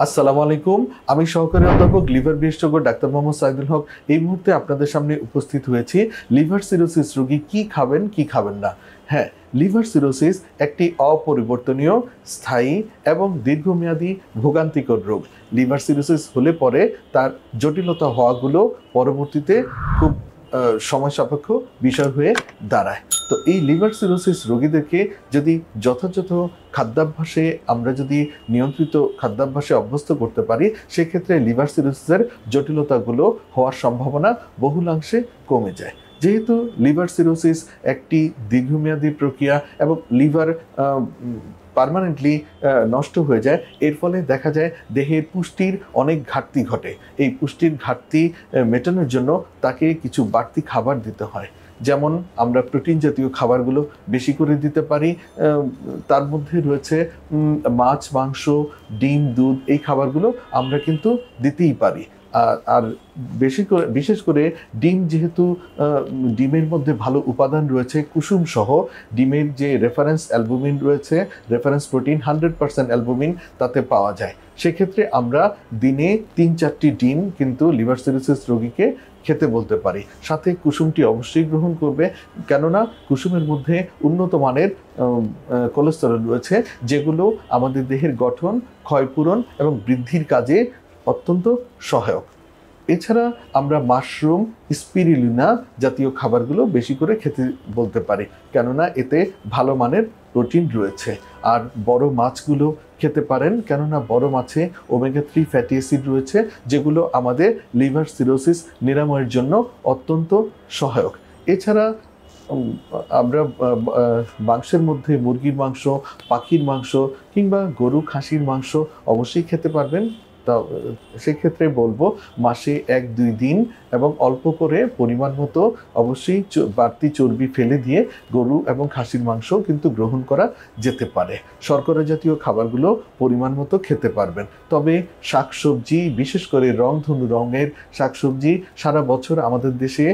আসসালামু আলাইকুম। আমি সহকারী অধ্যাপক লিভার বিশেষজ্ঞ ডাক্তার মোহাম্মদ সাইদুল হক এই মুহূর্তে আপনাদের সামনে উপস্থিত হয়েছি। লিভার সিরোসিস রোগী কি খাবেন কি খাবেন না। হ্যাঁ, লিভার সিরোসিস একটি অপরিবর্তনীয়, স্থায়ী এবং দীর্ঘমেয়াদী ভোগান্তিকর রোগ। লিভার সিরোসিস হলে পরে তার জটিলতা হওয়াগুলো পরবর্তীতে খুব সময় সাপেক্ষ বিষয় হয়ে দাঁড়ায়। তো এই লিভার সিরোসিস রোগীদেরকে যদি যথাযথ খাদ্যাভ্যাসে আমরা যদি নিয়ন্ত্রিত খাদ্যাভ্যাসে অভ্যস্ত করতে পারি, সেক্ষেত্রে লিভার সিরোসিসের জটিলতাগুলো হওয়ার সম্ভাবনা বহুলাংশে কমে যায়। যেহেতু লিভার সিরোসিস একটি দীর্ঘমেয়াদী প্রক্রিয়া এবং লিভার পার্মানেন্টলি নষ্ট হয়ে যায়, এর ফলে দেখা যায় দেহের পুষ্টির অনেক ঘাটতি ঘটে। এই পুষ্টির ঘাটতি মেটানোর জন্য তাকে কিছু বাড়তি খাবার দিতে হয়। যেমন আমরা প্রোটিন জাতীয় খাবারগুলো বেশি করে দিতে পারি। তার মধ্যে রয়েছে মাছ, মাংস, ডিম, দুধ, এই খাবারগুলো আমরা কিন্তু দিতেই পারি। আর বিশেষ করে ডিম, যেহেতু ডিমের মধ্যে ভালো উপাদান রয়েছে কুসুম সহ, ডিমের যে রেফারেন্স অ্যালবুমিন রয়েছে, রেফারেন্স প্রোটিন 100% অ্যালবুমিন তাতে পাওয়া যায়। সেক্ষেত্রে আমরা দিনে 3-4টি ডিম কিন্তু লিভার সিরোসিস রোগীকে খেতে বলতে পারি। সাথে কুসুমটি অবশ্যই গ্রহণ করবে, কেননা কুসুমের মধ্যে উন্নত মানের কোলেস্টেরল রয়েছে, যেগুলো আমাদের দেহের গঠন, ক্ষয়পূরণ এবং বৃদ্ধির কাজে অত্যন্ত সহায়ক। এছাড়া আমরা মাশরুম, স্পিরুলিনা জাতীয় খাবারগুলো বেশি করে খেতে বলতে পারি, কেননা এতে ভালো মানের প্রোটিন রয়েছে। আর বড় মাছগুলো খেতে পারেন, কেননা বড় মাছে ওমেগা 3 ফ্যাটি অ্যাসিড রয়েছে, যেগুলো আমাদের লিভার সিরোসিস নিরাময়ের জন্য অত্যন্ত সহায়ক। এছাড়া আমরা মাংসের মধ্যে মুরগির মাংস, পাখির মাংস কিংবা গরু, খাসির মাংস অবশ্যই খেতে পারবেন। তা সেক্ষেত্রে বলবো মাসে 1-2 দিন এবং অল্প করে পরিমাণ মতো অবশ্যই বাড়তি চর্বি ফেলে দিয়ে গরু এবং খাসির মাংস কিন্তু গ্রহণ করা যেতে পারে। শর্করা জাতীয় খাবারগুলো পরিমাণ মতো খেতে পারবেন। তবে শাকসবজি, বিশেষ করে রংধনু রঙের শাকসবজি সারা বছর আমাদের দেশে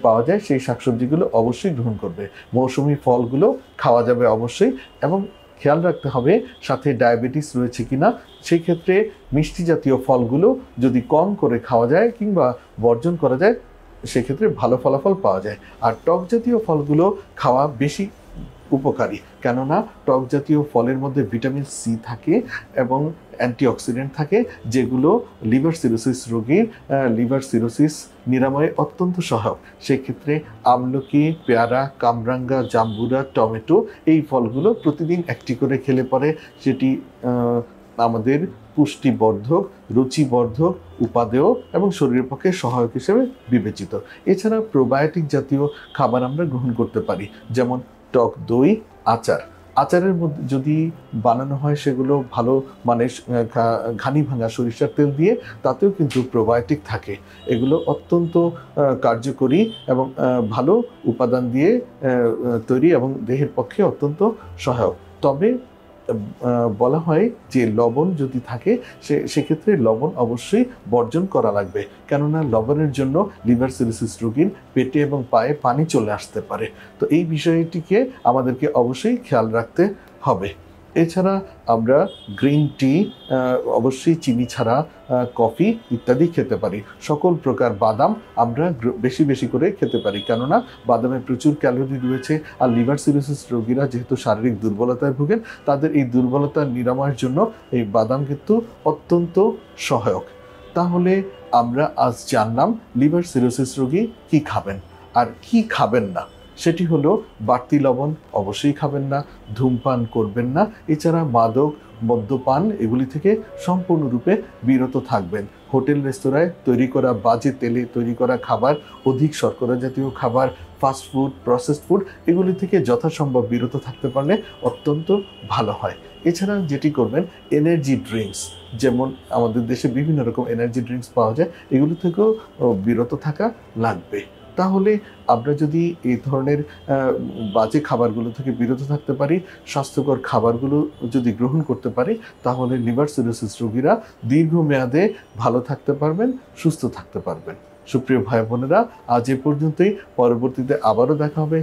পাওয়া যায়, সেই শাকসবজিগুলো অবশ্যই গ্রহণ করবে। মৌসুমি ফলগুলো খাওয়া যাবে অবশ্যই, এবং খেয়াল রাখতে হবে সাথে ডায়াবেটিস রয়েছে কিনা। সেই ক্ষেত্রে মিষ্টি জাতীয় ফলগুলো যদি কম করে খাওয়া যায় কিংবা বর্জন করা যায়, সেক্ষেত্রে ভালো ফলাফল পাওয়া যায়। আর টক জাতীয় ফলগুলো খাওয়া বেশি উপকারী, কেননা টক জাতীয় ফলের মধ্যে ভিটামিন সি থাকে এবং অ্যান্টিঅক্সিডেন্ট থাকে, যেগুলো লিভার সিরোসিস রোগীর লিভার সিরোসিস নিরাময়ে অত্যন্ত সহায়ক। সেক্ষেত্রে আমলকি, পেয়ারা, কামরাঙ্গা, জাম্বুরা, টমেটো, এই ফলগুলো প্রতিদিন একটি করে খেলে পরে সেটি আমাদের পুষ্টিবর্ধক, রুচিবর্ধক, উপাদেয় এবং শরীরের পক্ষে সহায়ক হিসেবে বিবেচিত। এছাড়া প্রোবায়োটিক জাতীয় খাবার আমরা গ্রহণ করতে পারি, যেমন টক দই, আচারের মধ্যে যদি বানানো হয় সেগুলো ভালো মানের ঘানি ভাঙা সরিষার তেল দিয়ে, তাতেও কিন্তু প্রোবায়োটিক থাকে। এগুলো অত্যন্ত কার্যকরী এবং ভালো উপাদান দিয়ে তৈরি এবং দেহের পক্ষে অত্যন্ত সহায়ক। তবে বলা হয় যে লবণ যদি থাকে সেক্ষেত্রে লবণ অবশ্যই বর্জন করা লাগবে, কেননা লবণের জন্য লিভার সিরোসিস রোগীর পেটে এবং পায়ে পানি চলে আসতে পারে। তো এই বিষয়টিকে আমাদেরকে অবশ্যই খেয়াল রাখতে হবে। এছাড়া আমরা গ্রিন টি, অবশ্যই চিনি ছাড়া কফি ইত্যাদি খেতে পারি। সকল প্রকার বাদাম আমরা বেশি বেশি করে খেতে পারি, কেননা বাদামে প্রচুর ক্যালোরি রয়েছে। আর লিভার সিরোসিস রোগীরা যেহেতু শারীরিক দুর্বলতায় ভোগেন, তাদের এই দুর্বলতা নিরাময়ের জন্য এই বাদাম কিন্তু অত্যন্ত সহায়ক। তাহলে আমরা আজ জানলাম লিভার সিরোসিস রোগী কি খাবেন আর কি খাবেন না। সেটি হলো বাড়তি লবণ অবশ্যই খাবেন না, ধূমপান করবেন না, এছাড়া মাদক, মদ্যপান এগুলি থেকে সম্পূর্ণরূপে বিরত থাকবেন। হোটেল রেস্তোরাঁয় তৈরি করা বাজে তেলে তৈরি করা খাবার, অধিক শর্করা জাতীয় খাবার, ফাস্ট ফুড, প্রসেসড ফুড, এগুলি থেকে যথাসম্ভব বিরত থাকতে পারলে অত্যন্ত ভালো হয়। এছাড়া যেটি করবেন, এনার্জি ড্রিঙ্কস, যেমন আমাদের দেশে বিভিন্ন রকম এনার্জি ড্রিঙ্কস পাওয়া যায়, এগুলি থেকেও বিরত থাকা লাগবে। তাহলে আমরা যদি এই ধরনের বাজে খাবারগুলো থেকে বিরত থাকতে পারি, স্বাস্থ্যকর খাবারগুলো যদি গ্রহণ করতে পারি, তাহলে লিভার সিরোসিস রোগীরা দীর্ঘমেয়াদে ভালো থাকতে পারবেন, সুস্থ থাকতে পারবেন। সুপ্রিয় ভাই বোনেরা, আজ এ পর্যন্তই। পরবর্তীতে আবারও দেখা হবে।